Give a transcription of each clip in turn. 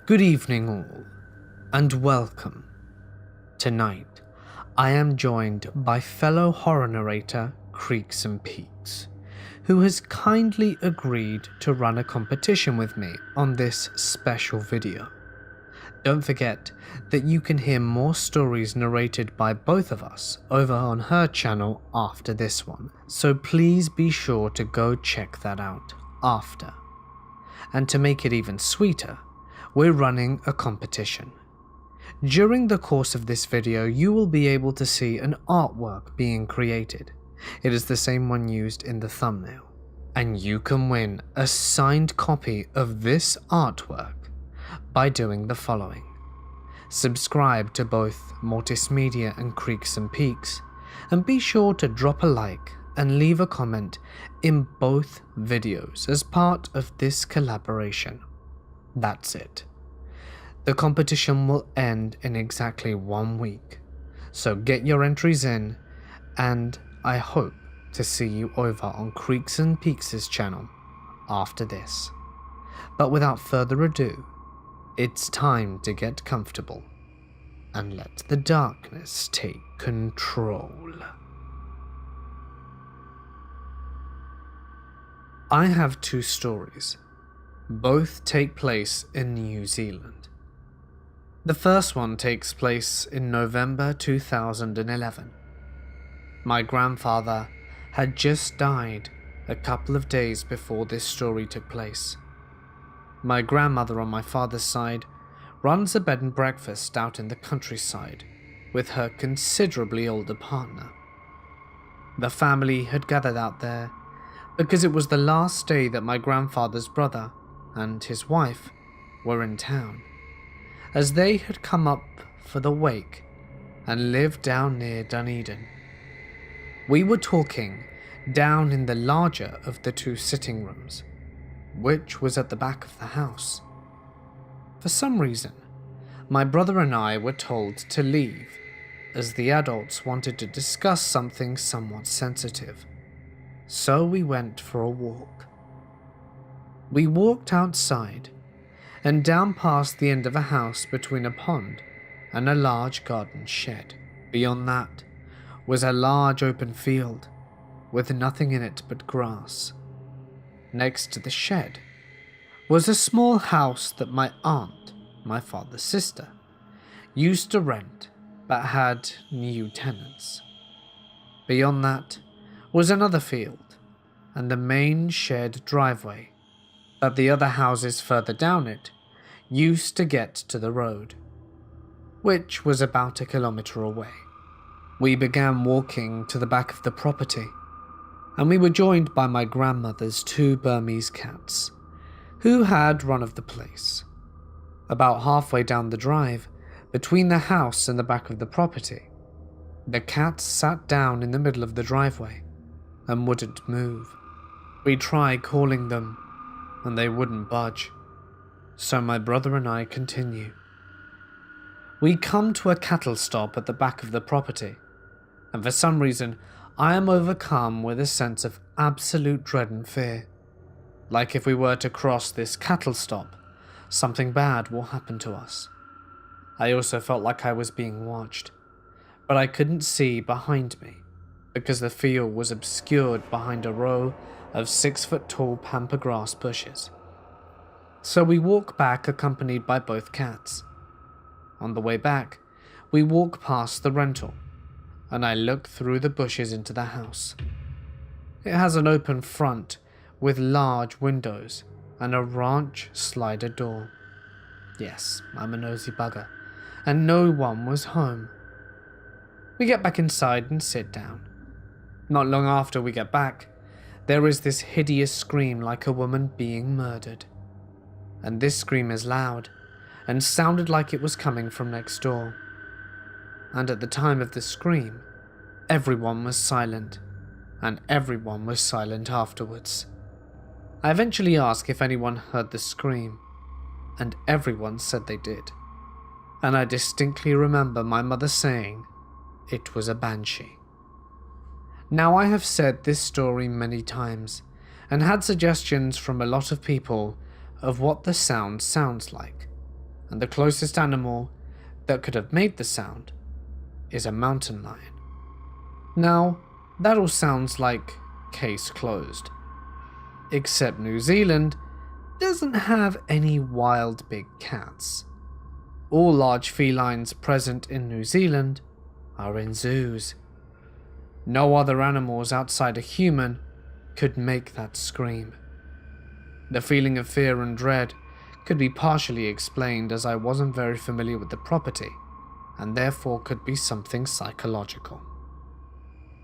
Good evening all, and welcome. Tonight, I am joined by fellow horror narrator Creaks and Peaks, who has kindly agreed to run a competition with me on this special video. Don't forget that you can hear more stories narrated by both of us over on her channel after this one, so please be sure to go check that out after. And to make it even sweeter, we're running a competition. During the course of this video, you will be able to see an artwork being created. It is the same one used in the thumbnail. And you can win a signed copy of this artwork by doing the following. Subscribe to both Mortis Media and Creaks and Peaks, and be sure to drop a like and leave a comment in both videos as part of this collaboration. That's it. The competition will end in exactly 1 week, so get your entries in, and I hope to see you over on Creaks and Peaks' channel after this. But without further ado, it's time to get comfortable and let the darkness take control. I have two stories. Both take place in New Zealand. The first one takes place in November 2011. My grandfather had just died a couple of days before this story took place. My grandmother on my father's side runs a bed and breakfast out in the countryside with her considerably older partner. The family had gathered out there because it was the last day that my grandfather's brother and his wife were in town, as they had come up for the wake and lived down near Dunedin. We were talking down in the larger of the two sitting rooms, which was at the back of the house. For some reason, my brother and I were told to leave, as the adults wanted to discuss something somewhat sensitive. So we went for a walk. We walked outside and down past the end of a house between a pond and a large garden shed. Beyond that was a large open field with nothing in it but grass. Next to the shed was a small house that my aunt, my father's sister, used to rent but had new tenants. Beyond that was another field and the main shed driveway, but the other houses further down it used to get to the road, which was about 1 kilometer away. We began walking to the back of the property, and we were joined by my grandmother's 2 Burmese cats, who had run of the place. About halfway down the drive, between the house and the back of the property, the cats sat down in the middle of the driveway and wouldn't move. We tried calling them, and they wouldn't budge. So my brother and I continue. We come to a cattle stop at the back of the property, and for some reason, I am overcome with a sense of absolute dread and fear. Like if we were to cross this cattle stop, something bad will happen to us. I also felt like I was being watched, but I couldn't see behind me because the field was obscured behind a row of 6-foot-tall pampas grass bushes. So we walk back accompanied by both cats. On the way back, we walk past the rental, and I look through the bushes into the house. It has an open front with large windows and a ranch slider door. Yes, I'm a nosy bugger, and no one was home. We get back inside and sit down. Not long after we get back, there is this hideous scream like a woman being murdered. And this scream is loud and sounded like it was coming from next door. And at the time of the scream, everyone was silent, and everyone was silent afterwards. I eventually asked if anyone heard the scream, and everyone said they did. And I distinctly remember my mother saying it was a banshee. Now, I have said this story many times and had suggestions from a lot of people of what the sound sounds like. and the closest animal that could have made the sound is a mountain lion. Now, that all sounds like case closed. Except New Zealand doesn't have any wild big cats. All large felines present in New Zealand are in zoos. No other animals outside a human could make that scream. The feeling of fear and dread could be partially explained as I wasn't very familiar with the property, and therefore could be something psychological.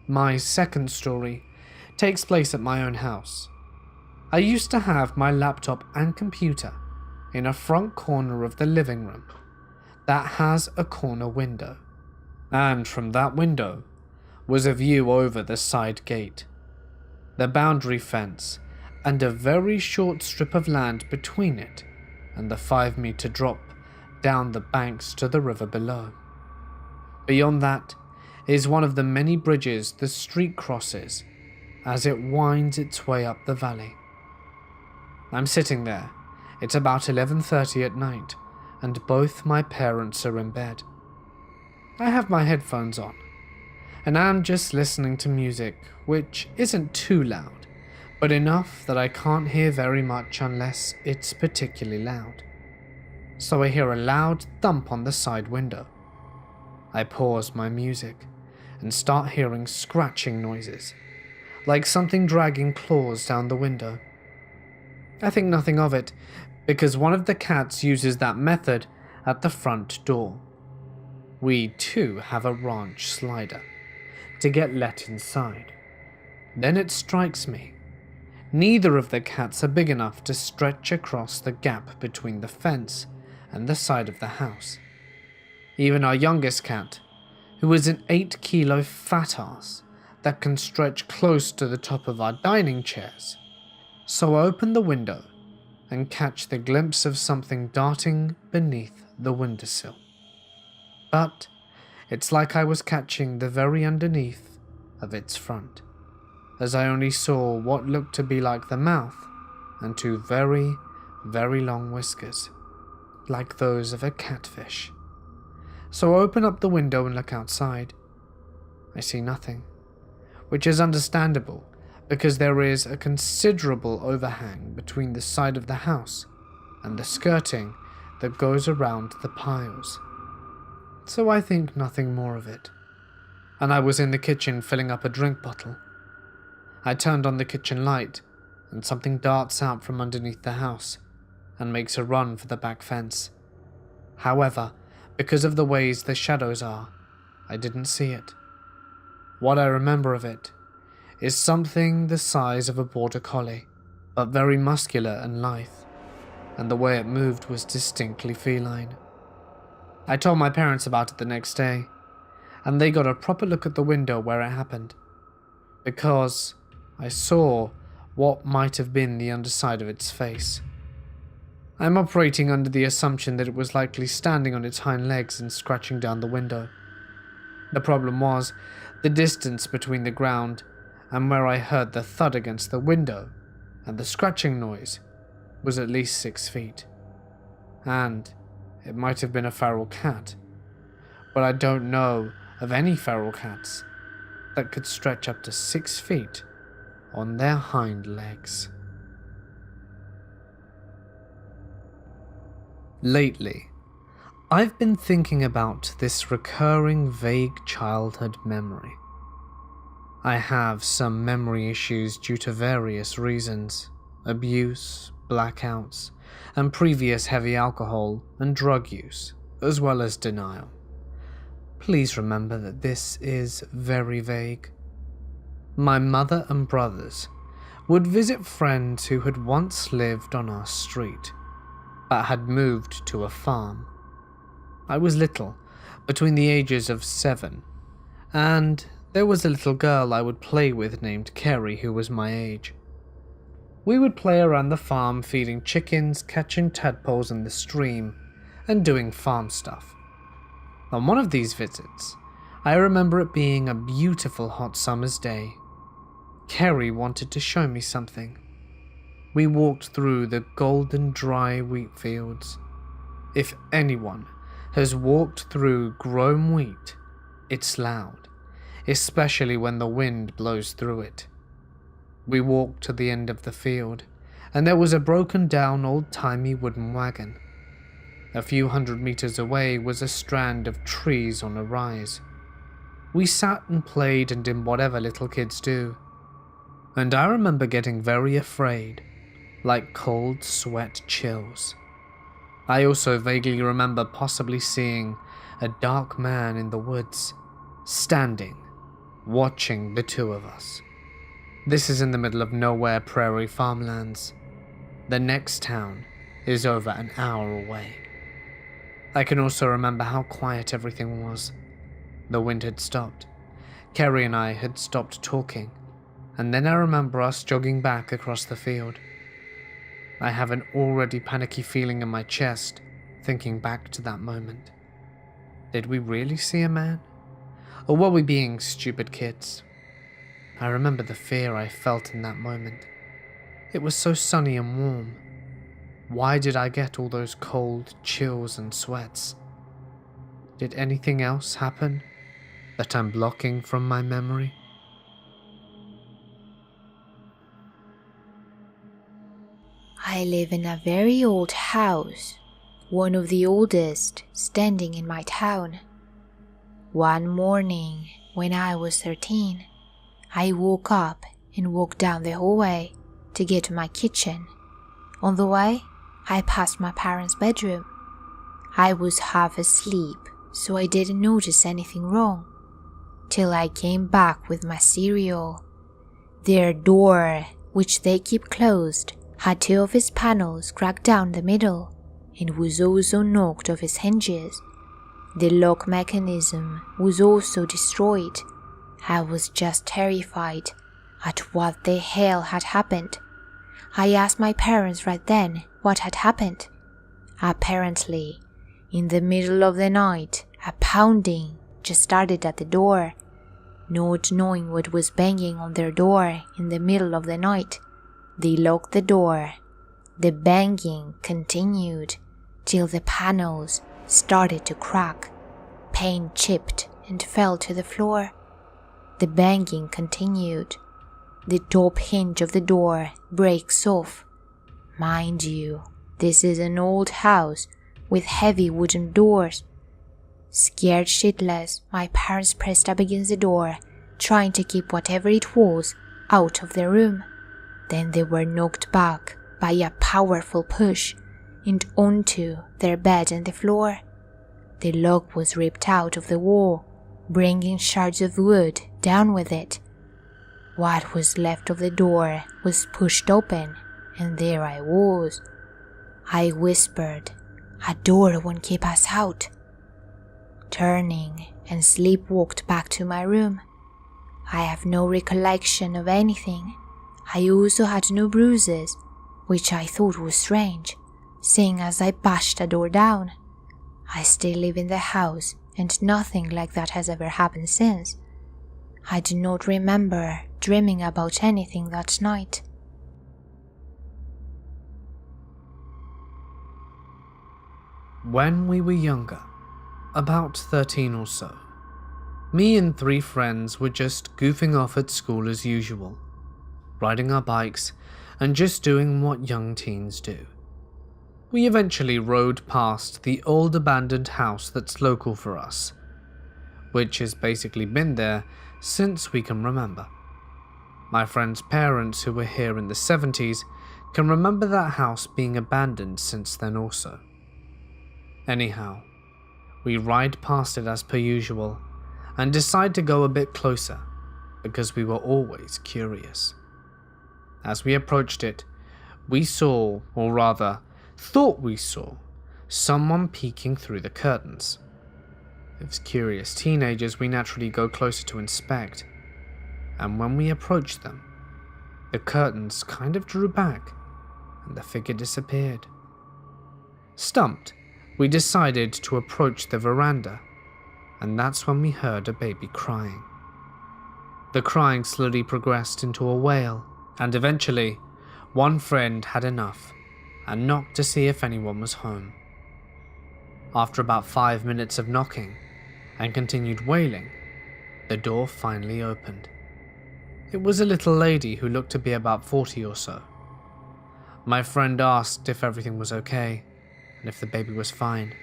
My second story takes place at my own house. I used to have my laptop and computer in a front corner of the living room that has a corner window, and from that window was a view over the side gate, the boundary fence, and a very short strip of land between it and the 5-meter drop down the banks to the river below. Beyond that is one of the many bridges the street crosses as it winds its way up the valley. I'm sitting there. It's about 11:30 at night, and both my parents are in bed. I have my headphones on, and I'm just listening to music, which isn't too loud, but enough that I can't hear very much unless it's particularly loud. So I hear a loud thump on the side window. I pause my music and start hearing scratching noises, like something dragging claws down the window. I think nothing of it, because one of the cats uses that method at the front door. We too have a ranch slider to get let inside. Then it strikes me. Neither of the cats are big enough to stretch across the gap between the fence and the side of the house. Even our youngest cat, who is an 8-kilo fat ass that can stretch close to the top of our dining chairs. So I open the window and catch the glimpse of something darting beneath the windowsill. But it's like I was catching the very underneath of its front, as I only saw what looked to be like the mouth and 2 very, very long whiskers, like those of a catfish. So I open up the window and look outside. I see nothing, which is understandable because there is a considerable overhang between the side of the house and the skirting that goes around the piles. So I think nothing more of it, and I was in the kitchen filling up a drink bottle. I turned on the kitchen light, and something darts out from underneath the house and makes a run for the back fence. However, because of the ways the shadows are, I didn't see it. What I remember of it is something the size of a border collie, but very muscular and lithe, and the way it moved was distinctly feline. I told my parents about it the next day, and they got a proper look at the window where it happened, because I saw what might have been the underside of its face. I'm operating under the assumption that it was likely standing on its hind legs and scratching down the window. The problem was the distance between the ground and where I heard the thud against the window and the scratching noise was at least 6 feet. And it might have been a feral cat, but I don't know of any feral cats that could stretch up to 6 feet on their hind legs. Lately, I've been thinking about this recurring vague childhood memory. I have some memory issues due to various reasons: abuse, blackouts, and previous heavy alcohol and drug use, as well as denial. Please remember that this is very vague. My mother and brothers would visit friends who had once lived on our street, but had moved to a farm. I was little, between the ages of 7, and there was a little girl I would play with named Kerry who was my age. We would play around the farm feeding chickens, catching tadpoles in the stream, and doing farm stuff. On one of these visits, I remember it being a beautiful hot summer's day. Kerry wanted to show me something. We walked through the golden dry wheat fields, If anyone has walked through grown wheat, it's loud, especially when the wind blows through it. We walked to the end of the field, and there was a broken down old-timey wooden wagon. A few 100 meters away was a strand of trees on a rise. We sat and played and did whatever little kids do. And I remember getting very afraid, like cold sweat chills. I also vaguely remember possibly seeing a dark man in the woods, standing, watching the two of us. This is in the middle of nowhere prairie farmlands. The next town is over an hour away. I can also remember how quiet everything was. The wind had stopped. Kerry and I had stopped talking, and then I remember us jogging back across the field. I have an already panicky feeling in my chest, thinking back to that moment. Did we really see a man? Or were we being stupid kids? I remember the fear I felt in that moment. It was so sunny and warm. Why did I get all those cold chills and sweats? Did anything else happen that I'm blocking from my memory? I live in a very old house, one of the oldest standing in my town. One morning, when I was 13, I woke up and walked down the hallway to get to my kitchen. On the way, I passed my parents' bedroom. I was half asleep, so I didn't notice anything wrong, till I came back with my cereal. Their door, which they keep closed, had two of its panels cracked down the middle and was also knocked off its hinges. The lock mechanism was also destroyed. I was just terrified at what the hell had happened. I asked my parents right then what had happened. Apparently, in the middle of the night, a pounding just started at the door. Not knowing what was banging on their door in the middle of the night, they locked the door. The banging continued till the panels started to crack. Paint chipped and fell to the floor. The banging continued. The top hinge of the door breaks off. Mind you, this is an old house with heavy wooden doors. Scared shitless, my parents pressed up against the door, trying to keep whatever it was out of the room. Then they were knocked back by a powerful push and onto their bed and the floor. The lock was ripped out of the wall, bringing shards of wood down with it. What was left of the door was pushed open, and there I was. I whispered, "A door won't keep us out." Turning and sleepwalked back to my room. I have no recollection of anything. I also had no bruises, which I thought was strange, seeing as I bashed a door down. I still live in the house, and nothing like that has ever happened since. I do not remember dreaming about anything that night. When we were younger, about 13 or so, me and 3 friends were just goofing off at school as usual, riding our bikes and just doing what young teens do. We eventually rode past the old abandoned house that's local for us, which has basically been there since we can remember. My friend's parents, who were here in the 70s, can remember that house being abandoned since then also. Anyhow, we ride past it as per usual and decide to go a bit closer because we were always curious. As we approached it, we saw, or rather, thought we saw, someone peeking through the curtains. As curious teenagers, we naturally go closer to inspect, and when we approached them, the curtains kind of drew back and the figure disappeared. Stumped, we decided to approach the veranda, and that's when we heard a baby crying. The crying slowly progressed into a wail, and eventually, one friend had enough and knocked to see if anyone was home. After about 5 minutes of knocking and continued wailing, the door finally opened. It was a little lady who looked to be about 40 or so. My friend asked if everything was okay and if the baby was fine,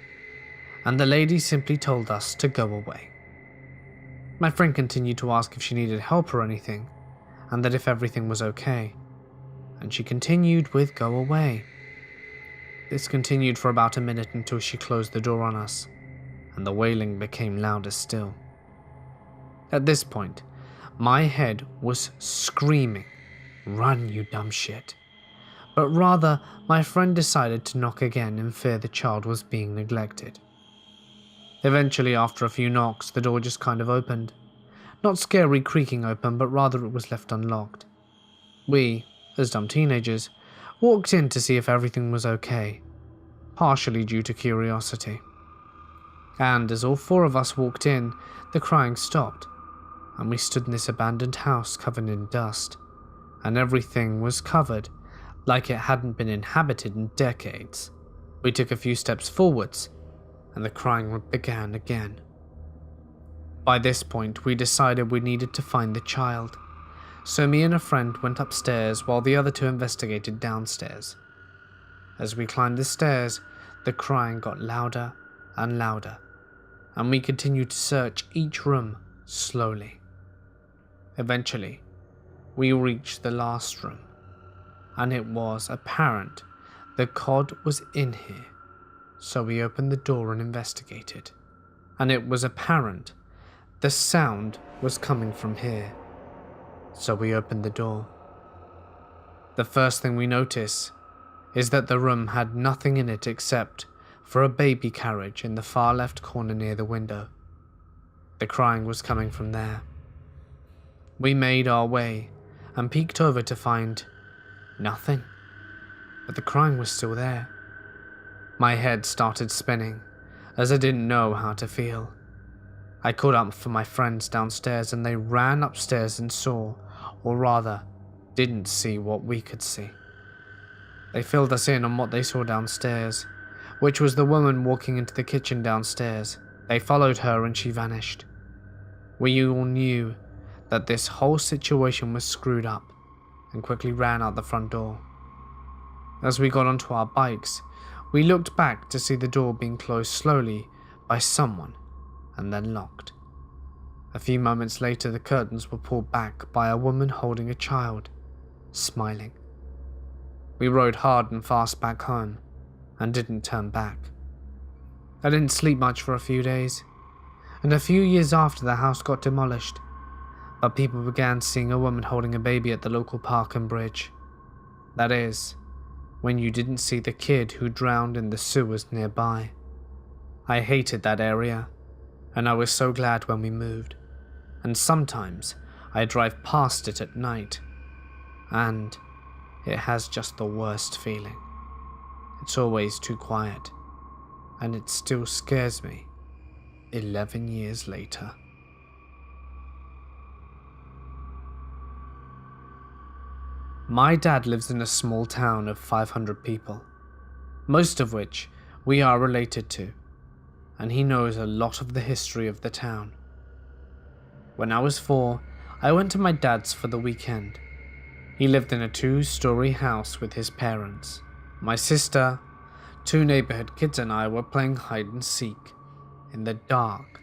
and the lady simply told us to go away. My friend continued to ask if she needed help or anything, and that if everything was okay, and she continued with go away. This continued for about a minute until she closed the door on us, and the wailing became louder still. At this point, my head was screaming, "Run, you dumb shit." But rather, my friend decided to knock again in fear the child was being neglected. Eventually, after a few knocks, the door just kind of opened. Not scary creaking open, but rather it was left unlocked. We, as dumb teenagers, walked in to see if everything was okay, partially due to curiosity. And as all four of us walked in, the crying stopped, and we stood in this abandoned house covered in dust, and everything was covered like it hadn't been inhabited in decades. We took a few steps forwards, and the crying began again. By this point, we decided we needed to find the child, so me and a friend went upstairs while the other two investigated downstairs. As we climbed the stairs, the crying got louder and louder, and we continued to search each room slowly. Eventually, we reached the last room, and it was apparent the cod was in here, so we opened the door and investigated, and it was apparent the sound was coming from here, so we opened the door. The first thing we notice is that the room had nothing in it except for a baby carriage in the far left corner near the window. The crying was coming from there. We made our way and peeked over to find nothing, but the crying was still there. My head started spinning as I didn't know how to feel. I called up for my friends downstairs and they ran upstairs and saw, or rather, didn't see what we could see. They filled us in on what they saw downstairs, which was the woman walking into the kitchen downstairs. They followed her and she vanished. We all knew that this whole situation was screwed up and quickly ran out the front door. As we got onto our bikes, we looked back to see the door being closed slowly by someone and then locked. A few moments later, the curtains were pulled back by a woman holding a child, smiling. We rode hard and fast back home and didn't turn back. I didn't sleep much for a few days, and a few years after the house got demolished, but people began seeing a woman holding a baby at the local park and bridge. That is, when you didn't see the kid who drowned in the sewers nearby. I hated that area, and I was so glad when we moved, and sometimes I drive past it at night, and it has just the worst feeling. It's always too quiet, and it still scares me 11 years later. My dad lives in a small town of 500 people, most of which we are related to, and he knows a lot of the history of the town. When I was 4, I went to my dad's for the weekend. He lived in a 2-story house with his parents. My sister, 2 neighborhood kids and I were playing hide and seek in the dark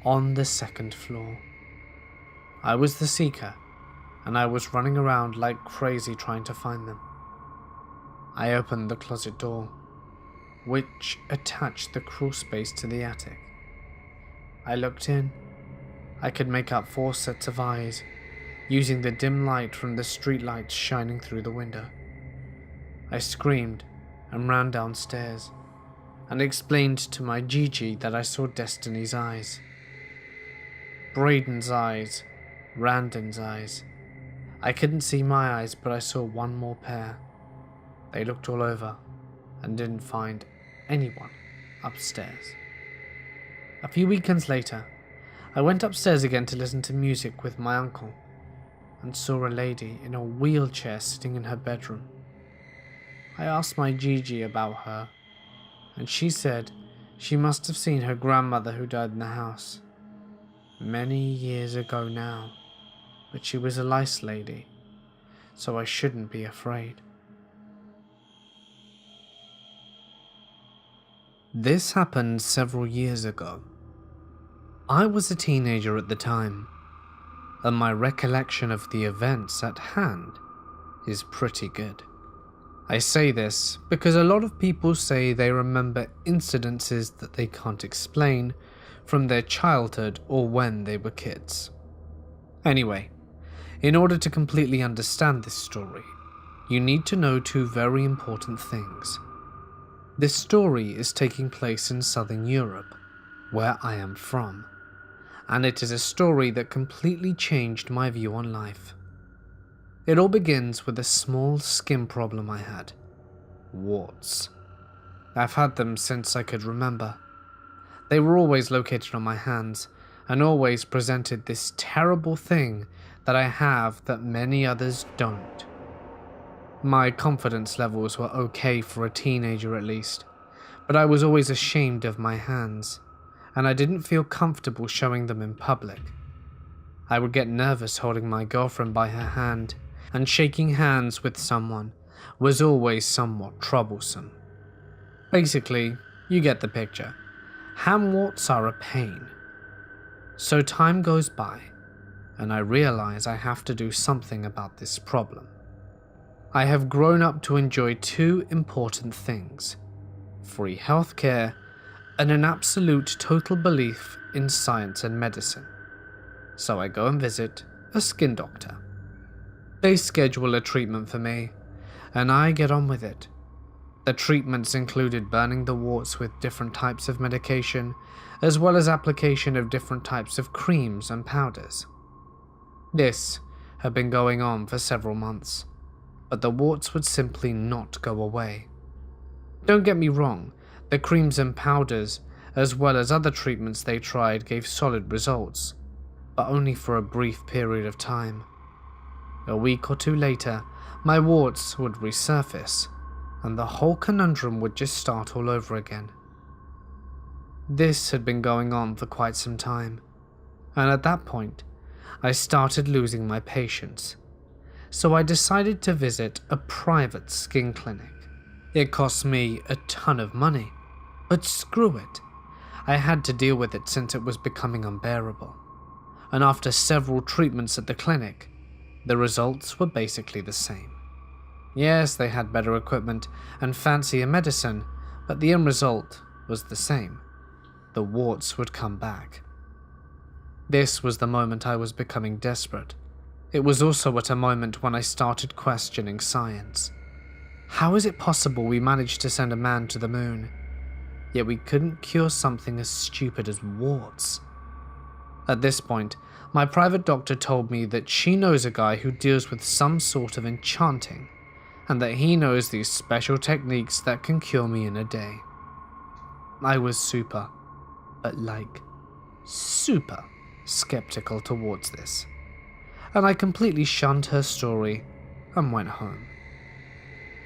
on the 2nd floor. I was the seeker, and I was running around like crazy trying to find them. I opened the closet door, which attached the crawl space to the attic. I looked in. I could make out 4 sets of eyes, using the dim light from the streetlights shining through the window. I screamed and ran downstairs, and explained to my Gigi that I saw Destiny's eyes, Braden's eyes, Randon's eyes. I couldn't see my eyes, but I saw one more pair. They looked all over and didn't find anyone upstairs. A few weekends later, I went upstairs again to listen to music with my uncle and saw a lady in a wheelchair sitting in her bedroom. I asked my Gigi about her, and she said She must have seen her grandmother who died in the house. Many years ago now, but she was a lice lady, so I shouldn't be afraid. This happened several years ago. I was a teenager at the time, and my recollection of the events at hand is pretty good. I say this because a lot of people say they remember incidences that they can't explain from their childhood or when they were kids. Anyway, in order to completely understand this story, you need to know two very important things. This story is taking place in Southern Europe, where I am from, and it is a story that completely changed my view on life. It all begins with a small skin problem I had: warts. I've had them since I could remember. They were always located on my hands, and always presented this terrible thing that I have that many others don't. My confidence levels were okay for a teenager at least, but I was always ashamed of my hands, and I didn't feel comfortable showing them in public. I would get nervous holding my girlfriend by her hand, and shaking hands with someone was always somewhat troublesome. Basically, you get the picture. Hand warts are a pain. So time goes by, and I realize I have to do something about this problem. I have grown up to enjoy two important things: free healthcare and an absolute total belief in science and medicine. So I go and visit a skin doctor. They schedule a treatment for me, and I get on with it. The treatments included burning the warts with different types of medication, as well as application of different types of creams and powders. This had been going on for several months, but the warts would simply not go away. Don't get me wrong, the creams and powders, as well as other treatments they tried, gave solid results, but only for a brief period of time. A week or two later, my warts would resurface, and the whole conundrum would just start all over again. This had been going on for quite some time, and at that point, I started losing my patience. So I decided to visit a private skin clinic. It cost me a ton of money, but screw it. I had to deal with it since it was becoming unbearable. And after several treatments at the clinic, the results were basically the same. Yes, they had better equipment and fancier medicine, but the end result was the same. The warts would come back. This was the moment I was becoming desperate. It was also at a moment when I started questioning science. How is it possible we managed to send a man to the moon, yet we couldn't cure something as stupid as warts? At this point, my private doctor told me that she knows a guy who deals with some sort of enchanting, and that he knows these special techniques that can cure me in a day. I was super skeptical towards this, and I completely shunned her story and went home.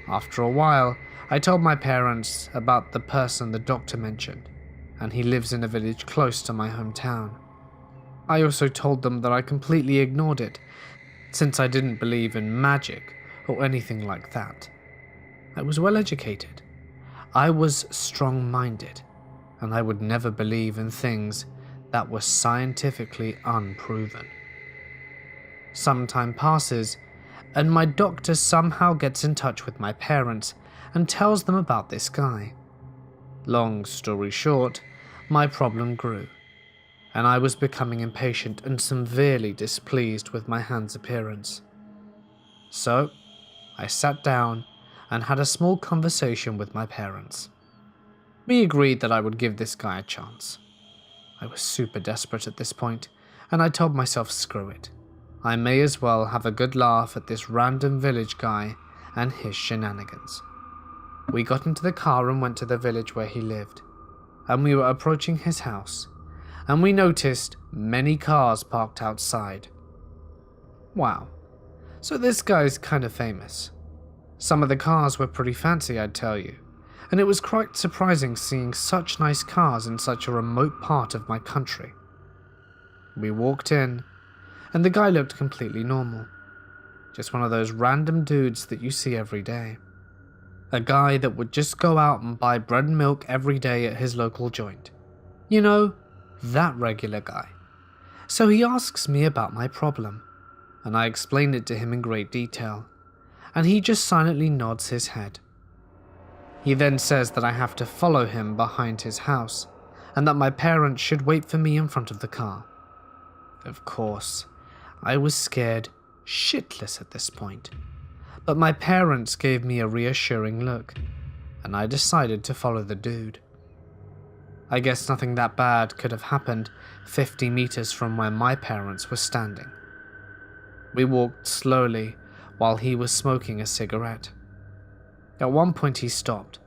After a while, I told my parents about the person the doctor mentioned, and he lives in a village close to my hometown. I also told them that I completely ignored it, since I didn't believe in magic or anything like that. I was well educated. I was strong-minded, and I would never believe in things that were scientifically unproven. Some time passes, and my doctor somehow gets in touch with my parents and tells them about this guy. Long story short, my problem grew, and I was becoming impatient and severely displeased with my hand's appearance. So, I sat down and had a small conversation with my parents. We agreed that I would give this guy a chance. I was super desperate at this point, and I told myself screw it. I may as well have a good laugh at this random village guy and his shenanigans. We got into the car and went to the village where he lived, and we were approaching his house, and we noticed many cars parked outside. Wow, so this guy's kind of famous. Some of the cars were pretty fancy, I'd tell you, and it was quite surprising seeing such nice cars in such a remote part of my country. We walked in, and the guy looked completely normal. Just one of those random dudes that you see every day. A guy that would just go out and buy bread and milk every day at his local joint. You know, that regular guy. So he asks me about my problem, and I explain it to him in great detail, and he just silently nods his head. He then says that I have to follow him behind his house, and that my parents should wait for me in front of the car. Of course, I was scared shitless at this point, but my parents gave me a reassuring look, and I decided to follow the dude. I guess nothing that bad could have happened 50 meters from where my parents were standing. We walked slowly while he was smoking a cigarette. At one point he stopped.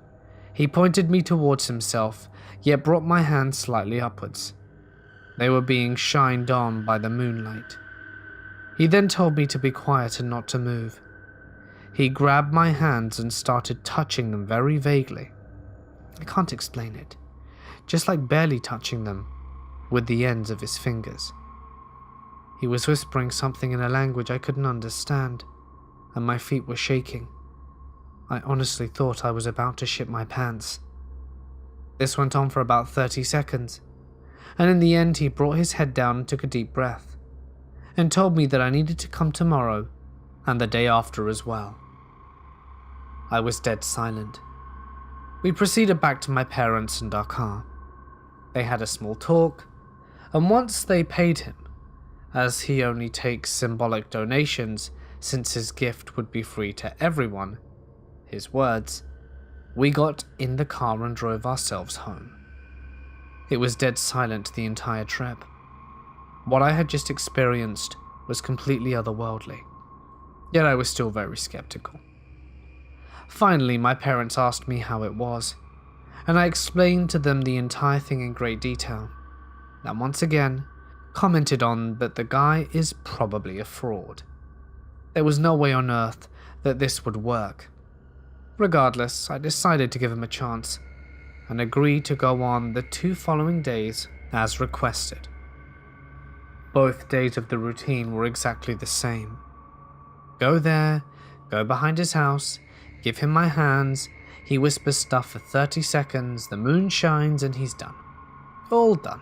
He pointed me towards himself, yet brought my hand slightly upwards. They were being shined on by the moonlight. He then told me to be quiet and not to move. He grabbed my hands and started touching them very vaguely. I can't explain it. Just like barely touching them with the ends of his fingers. He was whispering something in a language I couldn't understand, and my feet were shaking. I honestly thought I was about to shit my pants. This went on for about 30 seconds, and in the end he brought his head down and took a deep breath, and told me that I needed to come tomorrow and the day after as well. I was dead silent. We proceeded back to my parents and our car. They had a small talk, and once they paid him, as he only takes symbolic donations since his gift would be free to everyone, his words, we got in the car and drove ourselves home. It was dead silent the entire trip. What I had just experienced was completely otherworldly, yet I was still very skeptical. Finally, my parents asked me how it was, and I explained to them the entire thing in great detail, and once again commented on that the guy is probably a fraud. There was no way on earth that this would work. Regardless, I decided to give him a chance, and agreed to go on the 2 following days as requested. Both days of the routine were exactly the same. Go there, go behind his house, give him my hands, he whispers stuff for 30 seconds, the moon shines, and he's done. All done.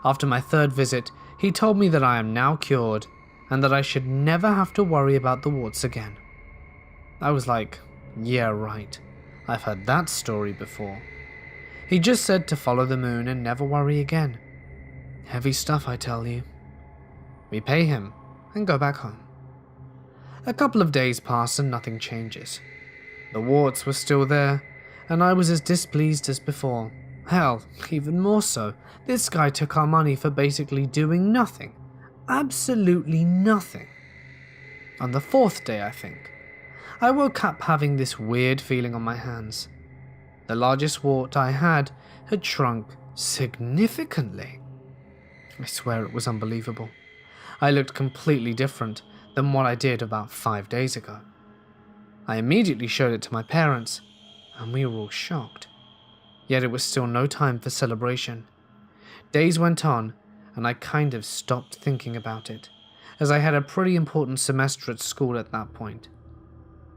After my 3rd visit, he told me that I am now cured, and that I should never have to worry about the warts again. I was like, yeah, right. I've heard that story before. He just said to follow the moon and never worry again. Heavy stuff, I tell you. We pay him and go back home. A couple of days pass and nothing changes. The warts were still there, and I was as displeased as before. Hell, even more so. This guy took our money for basically doing nothing. Absolutely nothing. On the 4th day, I think, I woke up having this weird feeling on my hands. The largest wart I had shrunk significantly. I swear it was unbelievable. I looked completely different than what I did about 5 days ago. I immediately showed it to my parents, and we were all shocked. Yet it was still no time for celebration. Days went on, and I kind of stopped thinking about it, as I had a pretty important semester at school at that point.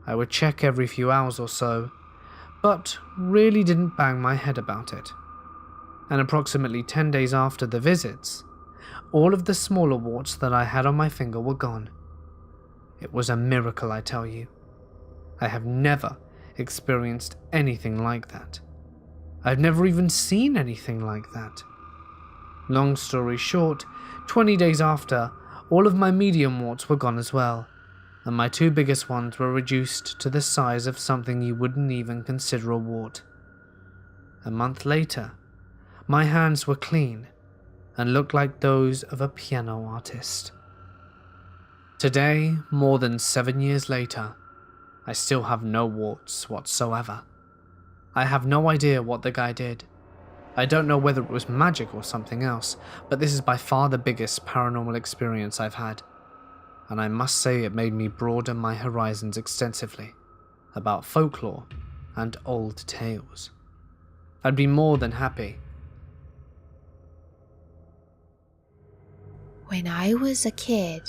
I would check every few hours or so, but really didn't bang my head about it. And approximately 10 days after the visits, all of the smaller warts that I had on my finger were gone. It was a miracle, I tell you. I have never experienced anything like that. I've never even seen anything like that. Long story short, 20 days after, all of my medium warts were gone as well, and my 2 biggest ones were reduced to the size of something you wouldn't even consider a wart. A month later, my hands were clean and looked like those of a piano artist. Today, more than 7 years later, I still have no warts whatsoever. I have no idea what the guy did. I don't know whether it was magic or something else, but this is by far the biggest paranormal experience I've had. And I must say it made me broaden my horizons extensively about folklore and old tales. I'd be more than happy. When I was a kid,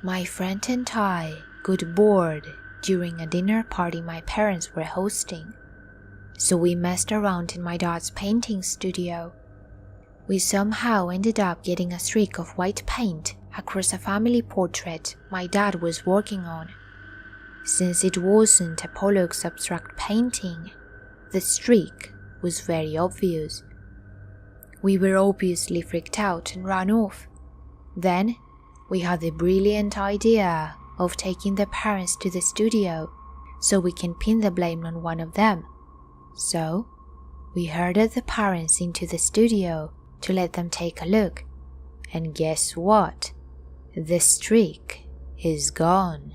my friend and I got bored during a dinner party my parents were hosting, so we messed around in my dad's painting studio. We somehow ended up getting a streak of white paint across a family portrait my dad was working on. Since it wasn't a Pollock's abstract painting, the streak was very obvious. We were obviously freaked out and ran off. Then, we had the brilliant idea of taking the parents to the studio so we can pin the blame on one of them. So, we herded the parents into the studio to let them take a look. And guess what? The streak is gone.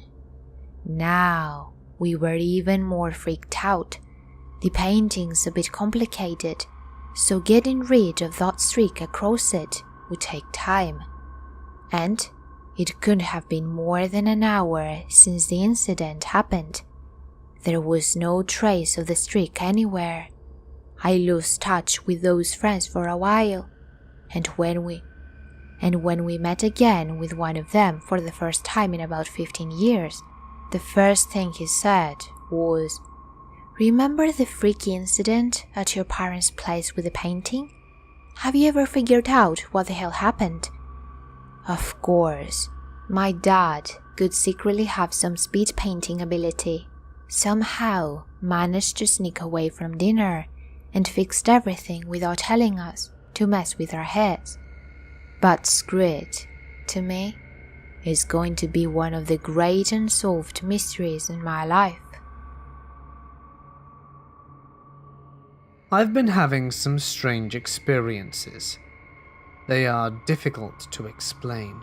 Now, we were even more freaked out. The painting's a bit complicated, so getting rid of that streak across it would take time. And it couldn't have been more than an hour since the incident happened. There was no trace of the streak anywhere. I lost touch with those friends for a while, and when we met again with one of them for the first time in about 15 years, the first thing he said was, "Remember the freaky incident at your parents' place with the painting? Have you ever figured out what the hell happened?" Of course, my dad could secretly have some speed painting ability, somehow managed to sneak away from dinner and fixed everything without telling us to mess with our heads. But screw it, to me, it's going to be one of the great unsolved mysteries in my life. I've been having some strange experiences. They are difficult to explain.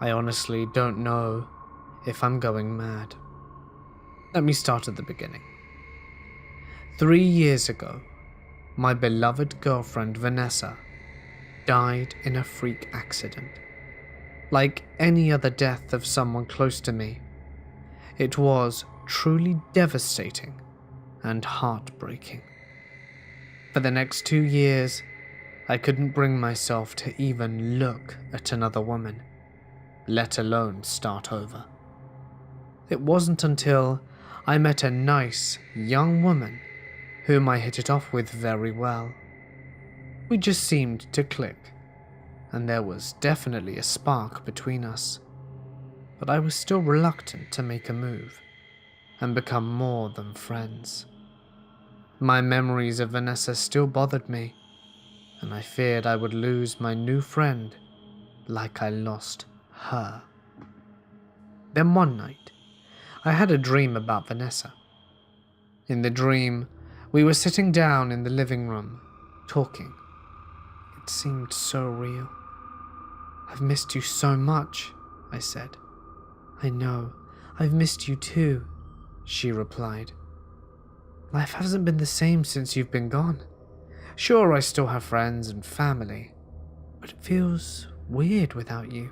I honestly don't know if I'm going mad. Let me start at the beginning. 3 years ago, my beloved girlfriend Vanessa died in a freak accident. Like any other death of someone close to me, it was truly devastating and heartbreaking. For the next 2 years, I couldn't bring myself to even look at another woman, let alone start over. It wasn't until I met a nice, young woman whom I hit it off with very well. We just seemed to click, and there was definitely a spark between us. But I was still reluctant to make a move and become more than friends. My memories of Vanessa still bothered me, and I feared I would lose my new friend like I lost her. Then one night, I had a dream about Vanessa. In the dream, we were sitting down in the living room, talking. It seemed so real. "I've missed you so much," I said. "I know, I've missed you too," she replied. "Life hasn't been the same since you've been gone. Sure, I still have friends and family, but it feels weird without you."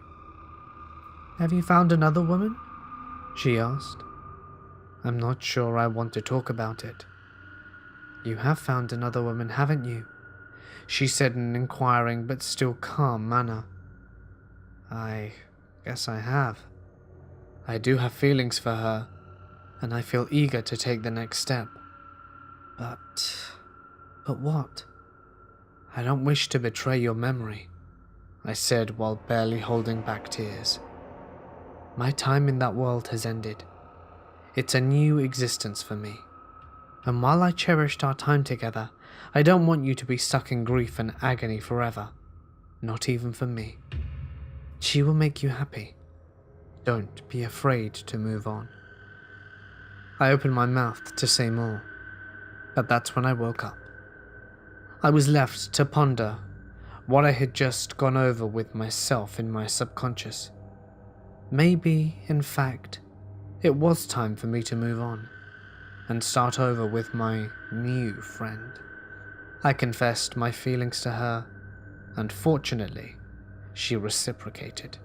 "Have you found another woman?" she asked. "I'm not sure I want to talk about it." "You have found another woman, haven't you?" she said in an inquiring but still calm manner. "I guess I have. I do have feelings for her, and I feel eager to take the next step. But what?" "I don't wish to betray your memory," I said while barely holding back tears. "My time in that world has ended. It's a new existence for me. And while I cherished our time together, I don't want you to be stuck in grief and agony forever. Not even for me. She will make you happy. Don't be afraid to move on." I opened my mouth to say more, but that's when I woke up. I was left to ponder what I had just gone over with myself in my subconscious. Maybe, in fact, it was time for me to move on and start over with my new friend. I confessed my feelings to her, and fortunately, she reciprocated.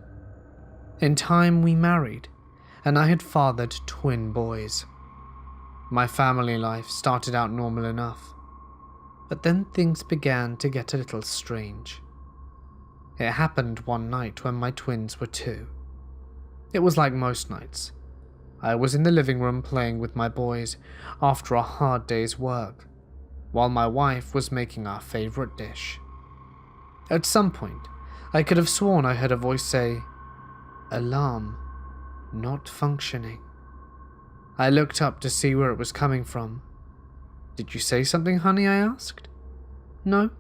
In time, we married, and I had fathered twin boys. My family life started out normal enough, but then things began to get a little strange. It happened one night when my twins were 2. It was like most nights. I was in the living room playing with my boys after a hard day's work, while my wife was making our favorite dish. At some point, I could have sworn I heard a voice say, "Alarm, not functioning." I looked up to see where it was coming from. "Did you say something, honey?" I asked. "No,"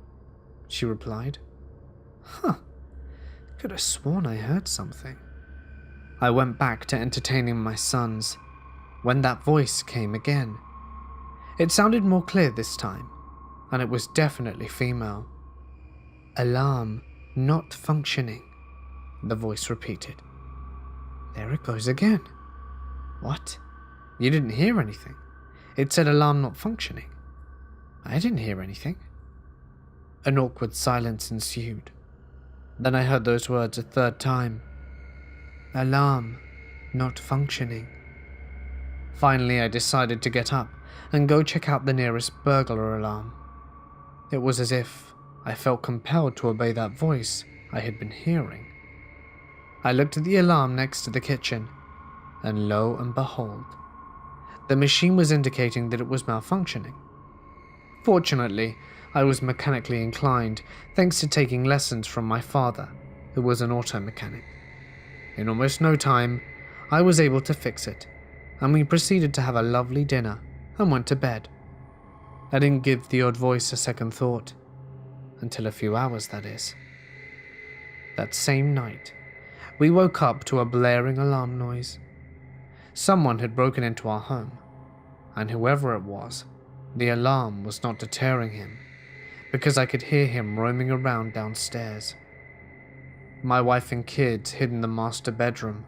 she replied. Could have sworn I heard something. I went back to entertaining my sons when that voice came again. It sounded more clear this time, and it was definitely female. "Alarm, not functioning," the voice repeated. There it goes again. What? You didn't hear anything? It said alarm not functioning. I didn't hear anything. An awkward silence ensued. Then I heard those words a third time. "Alarm, not functioning." Finally, I decided to get up and go check out the nearest burglar alarm. It was as if I felt compelled to obey that voice I had been hearing. I looked at the alarm next to the kitchen, and lo and behold, the machine was indicating that it was malfunctioning. Fortunately, I was mechanically inclined thanks to taking lessons from my father, who was an auto mechanic. In almost no time, I was able to fix it, and we proceeded to have a lovely dinner and went to bed. I didn't give the odd voice a second thought, until a few hours, that is. That same night, we woke up to a blaring alarm noise. Someone had broken into our home, and whoever it was, the alarm was not deterring him, because I could hear him roaming around downstairs. My wife and kids hid in the master bedroom,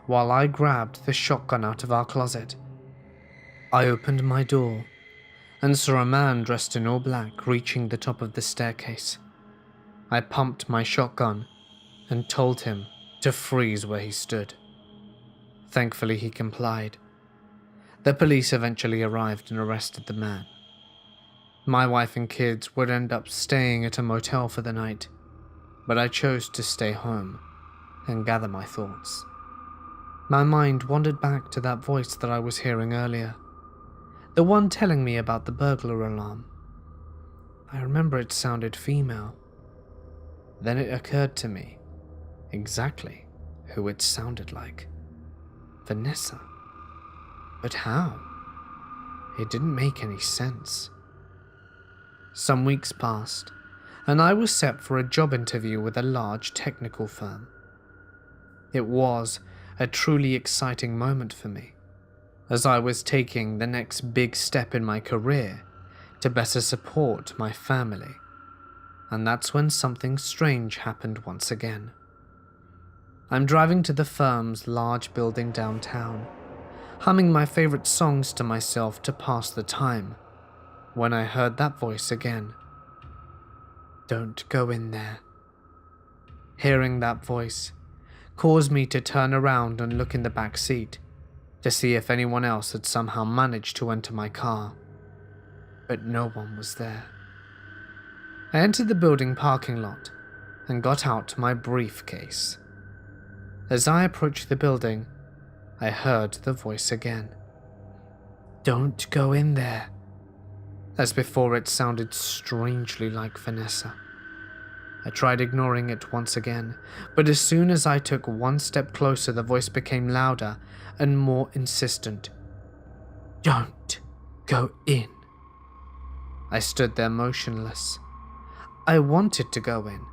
while I grabbed the shotgun out of our closet. I opened my door and saw a man dressed in all black reaching the top of the staircase. I pumped my shotgun and told him to freeze where he stood. Thankfully, he complied. The police eventually arrived and arrested the man. My wife and kids would end up staying at a motel for the night, but I chose to stay home and gather my thoughts. My mind wandered back to that voice that I was hearing earlier, the one telling me about the burglar alarm. I remember it sounded female. Then it occurred to me exactly who it sounded like. Vanessa. But how? It didn't make any sense. Some weeks passed, and I was set for a job interview with a large technical firm. It was a truly exciting moment for me, as I was taking the next big step in my career to better support my family. And that's when something strange happened once again. I'm driving to the firm's large building downtown, humming my favorite songs to myself to pass the time, when I heard that voice again. "Don't go in there." Hearing that voice caused me to turn around and look in the back seat to see if anyone else had somehow managed to enter my car, but no one was there. I entered the building parking lot and got out my briefcase. As I approached the building, I heard the voice again. "Don't go in there." As before, it sounded strangely like Vanessa. I tried ignoring it once again, but as soon as I took one step closer, the voice became louder and more insistent. "Don't go in." I stood there motionless. I wanted to go in,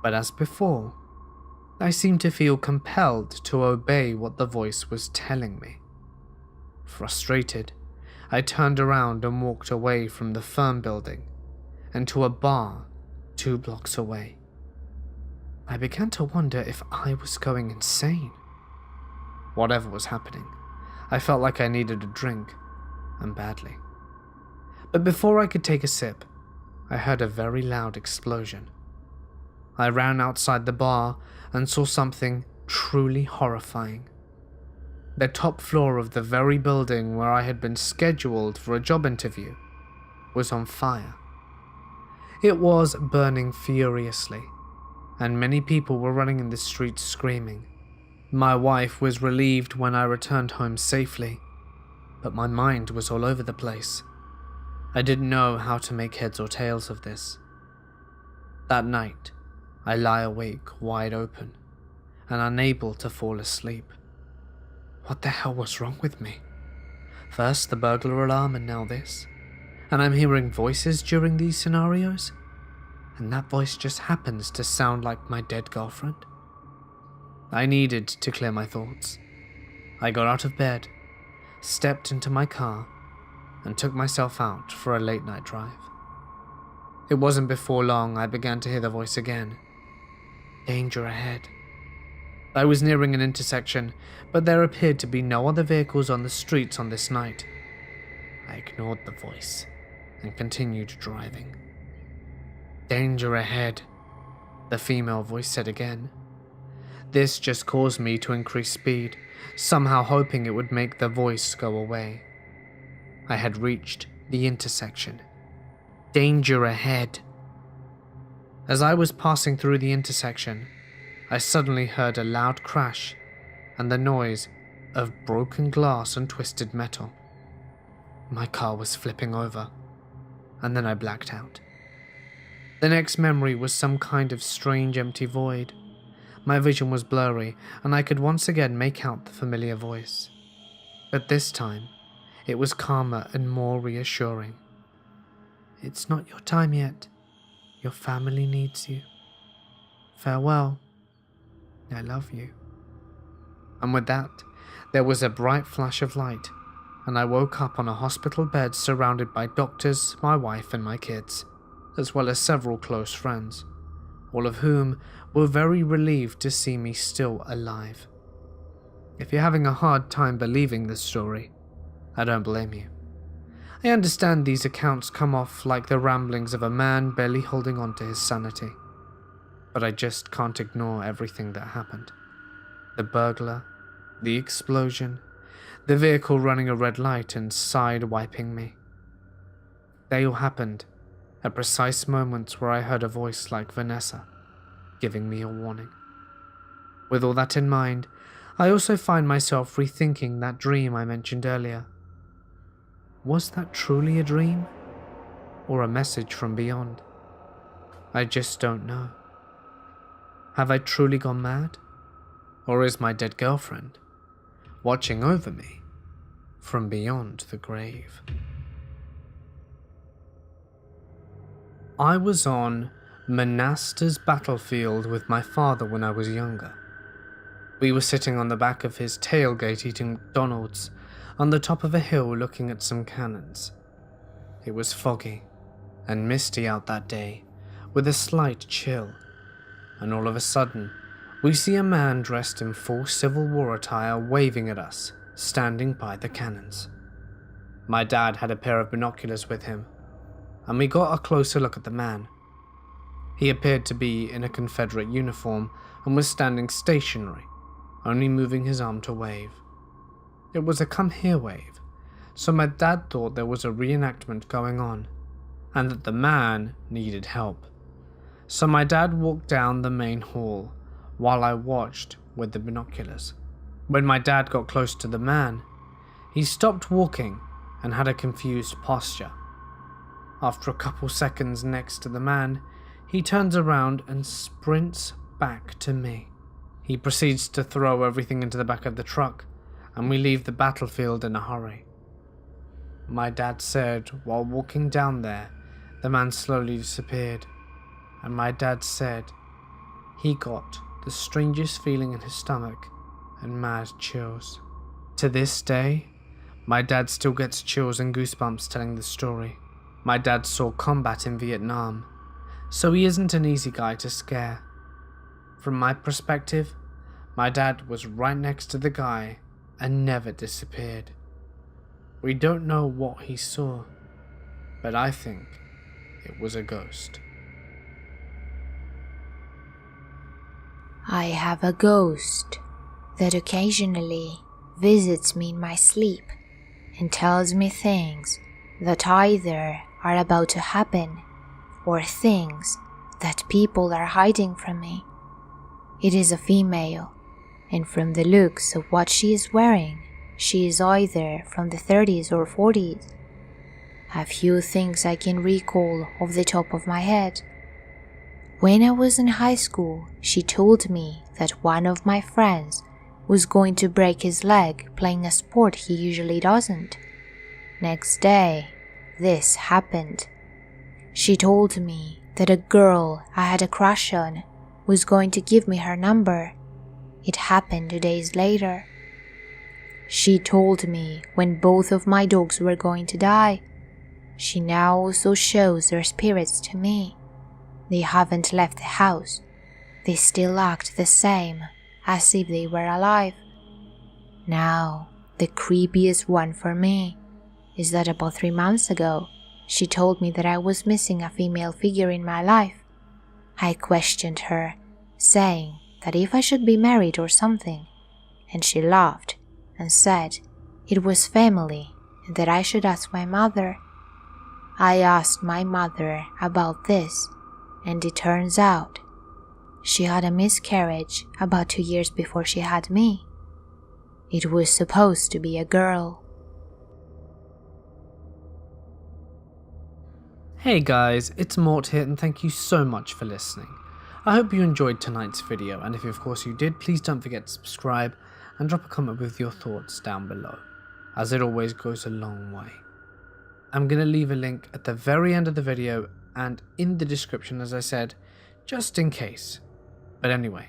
but as before, I seemed to feel compelled to obey what the voice was telling me. Frustrated, I turned around and walked away from the firm building and to a bar 2 blocks away. I began to wonder if I was going insane. Whatever was happening, I felt like I needed a drink, and badly. But before I could take a sip, I heard a very loud explosion. I ran outside the bar and saw something truly horrifying. The top floor of the very building where I had been scheduled for a job interview was on fire. It was burning furiously, and many people were running in the streets screaming. My wife was relieved when I returned home safely, but my mind was all over the place. I didn't know how to make heads or tails of this. That night, I lie awake wide open and unable to fall asleep. What the hell was wrong with me? First the burglar alarm and now this. And I'm hearing voices during these scenarios? And that voice just happens to sound like my dead girlfriend? I needed to clear my thoughts. I got out of bed, stepped into my car, and took myself out for a late night drive. It wasn't before long I began to hear the voice again. Danger ahead. I was nearing an intersection, but there appeared to be no other vehicles on the streets on this night. I ignored the voice and continued driving. Danger ahead, the female voice said again. This just caused me to increase speed, somehow hoping it would make the voice go away. I had reached the intersection. Danger ahead. As I was passing through the intersection, I suddenly heard a loud crash and the noise of broken glass and twisted metal. My car was flipping over, and then I blacked out. The next memory was some kind of strange empty void. My vision was blurry, and I could once again make out the familiar voice. But this time, it was calmer and more reassuring. It's not your time yet. Your family needs you. Farewell. I love you. And with that, there was a bright flash of light, and I woke up on a hospital bed surrounded by doctors, my wife, and my kids, as well as several close friends, all of whom were very relieved to see me still alive. If you're having a hard time believing this story, I don't blame you. I understand these accounts come off like the ramblings of a man barely holding on to his sanity, but I just can't ignore everything that happened. The burglar, the explosion, the vehicle running a red light and side-wiping me. They all happened at precise moments where I heard a voice like Vanessa, giving me a warning. With all that in mind, I also find myself rethinking that dream I mentioned earlier. Was that truly a dream? Or a message from beyond? I just don't know. Have I truly gone mad? Or is my dead girlfriend watching over me from beyond the grave? I was on Manaster's battlefield with my father when I was younger. We were sitting on the back of his tailgate eating McDonald's on the top of a hill looking at some cannons. It was foggy and misty out that day, with a slight chill, and all of a sudden, we see a man dressed in full Civil War attire waving at us, standing by the cannons. My dad had a pair of binoculars with him, and we got a closer look at the man. He appeared to be in a Confederate uniform and was standing stationary, only moving his arm to wave. It was a come here wave, so my dad thought there was a reenactment going on, and that the man needed help. So my dad walked down the main hall, while I watched with the binoculars. When my dad got close to the man, he stopped walking and had a confused posture. After a couple seconds next to the man, he turns around and sprints back to me. He proceeds to throw everything into the back of the truck, and we leave the battlefield in a hurry. My dad said while walking down there, the man slowly disappeared, and my dad said he got the strangest feeling in his stomach and mad chills. To this day, my dad still gets chills and goosebumps telling the story. My dad saw combat in Vietnam, so he isn't an easy guy to scare. From my perspective, my dad was right next to the guy and never disappeared. We don't know what he saw, but I think it was a ghost. I have a ghost that occasionally visits me in my sleep and tells me things that either are about to happen or things that people are hiding from me. It is a female, and from the looks of what she is wearing, she is either from the 30s or 40s. A few things I can recall off the top of my head. When I was in high school, she told me that one of my friends was going to break his leg playing a sport he usually doesn't. Next day, this happened. She told me that a girl I had a crush on was going to give me her number. It happened 2 days later. She told me when both of my dogs were going to die. She now also shows their spirits to me. They haven't left the house. They still act the same, as if they were alive. Now, the creepiest one for me is that about 3 months ago, she told me that I was missing a female figure in my life. I questioned her, saying that if I should be married or something, and she laughed and said it was family and that I should ask my mother. I asked my mother about this, and it turns out she had a miscarriage about 2 years before she had me. It was supposed to be a girl. Hey guys, it's Mort here and thank you so much for listening. I hope you enjoyed tonight's video, and if of course you did, please don't forget to subscribe and drop a comment with your thoughts down below, as it always goes a long way. I'm going to leave a link at the very end of the video and in the description, as I said, just in case. But anyway,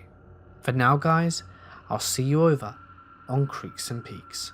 for now guys, I'll see you over on Creeks and Peaks.